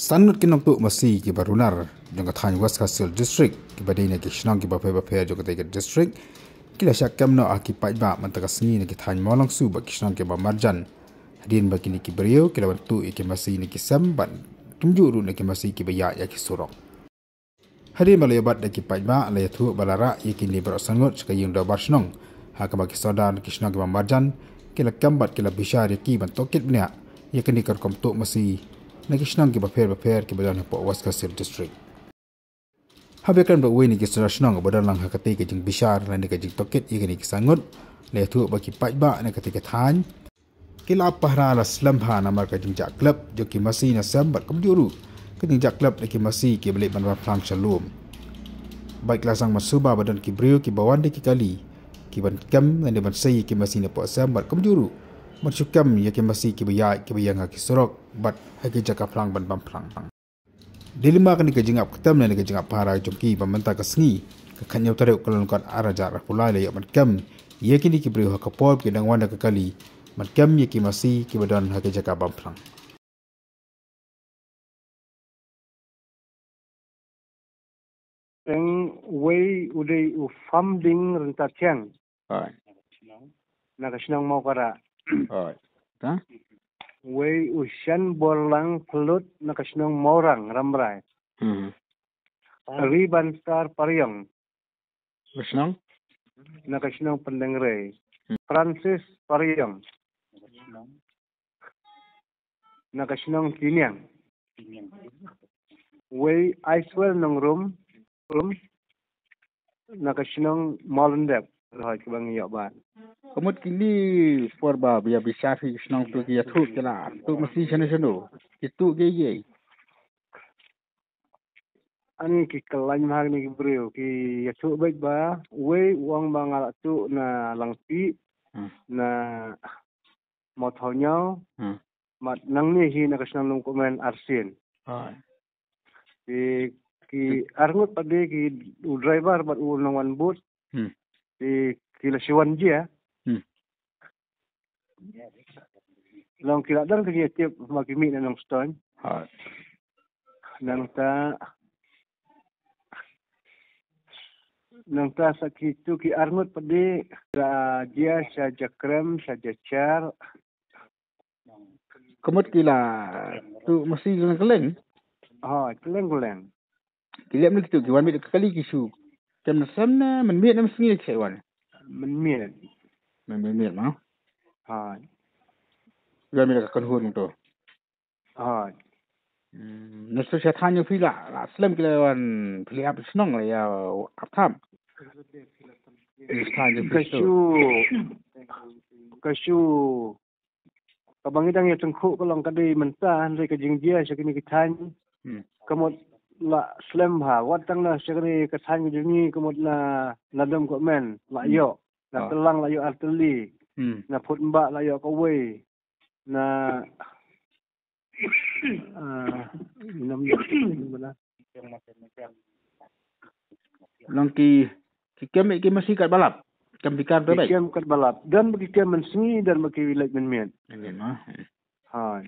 Sanut kinong tu masih ki barunar jong kathany West Castle District ki badine ki shnang ki bape jong katay district kila syakam no aki pajba mantagasni ne ki thany molang su ba ki shnang ki ba marjan hadin ba kini ki brio kila wantu ki masih ne ki samban tumjuru ne ki masih ki baya ya ki surok hadin ba lebat de ki pajba le thu balara yakini bro sangut skayung da barsnong hakaba ki soda ki shnang ki ba marjan kila kambat kila bishar ki ban tokit bnya yakini kar kom tu masih Nakishnang ki baper ki badan po West Castle District. Habekan ba weni ki sunashnang badan lang hakati ki jing bishar lan ki jing toket ikani ki sangut le thu ba ki pajba na kati ki than kila pahra la slambha na mar ka jing jak club jo ki masi na sambat kum juru ki jing jak club ki masi ki balik ban plang shalom. Baiklah sang masuba badan ki brio ki bawan de ki kali ki ban kam lan de ban sai ki masi na po sambat kum juru. Maksudkam ya ke masih ki bayang ki sorok bat haki jaka plang ban bam plang. Dilima kan ke jingap ketam dan ke jingap para jongki pamenta kasni ke kanyau tare ukalan kan araja rapulai le yak kam ya kini ki beri hakapol ki dang wanda ke kali kam ya ki masih ki badan haki jaka bam plang. Eng wei udai u funding renta tiang. Nak senang mau kara. Ta? Wei usian bolang pelut nak senang morang ramrai. Riban star pariang. Senang? Nak senang pendengre. Francis pariang. Nak senang kiniang. Wei Icewell nong room. Nak senang malendep. Roh ke bang yak ban. Kamut kini forba biya bisa fi senang tu ki yathu kala tu mesti chano itu ge Ani ki kelany mahag ni brio ki yathu baik ba we uang bangal tu na langpi na mothonyau mat nang ni hi na kasnang nung komen arsin ki arngut pade ki driver bat u nang wan boot ki la siwan dia long kila dan ki tiap magimi na nang stone nang ta sakit tu ki arngut pade dia sa jakrem sa jacar kamut kila tu mesti keleng keleng kila ni tu ki wan mi kali ki su kem na samna man mi na mesti ke wan man mi ma wan mi ka kan hun tu Nasu saya tanya pula, Islam kita wan pilih apa senang lah ya apam. Kasu kabangidang ya tengku kalau kadai mentah hari kajing dia sekini kitan. Kamut la Islam ha, watang na sekini kitan kajing kamut na nadam ko men, la yo, na telang la yo arteli, na putmbak la yo kawai, na Lang ki kem masih kat balap. Kem dikar tu baik. Kem kat balap dan bagi kem mensengi dan bagi wilayah men. Ini mah. Hai.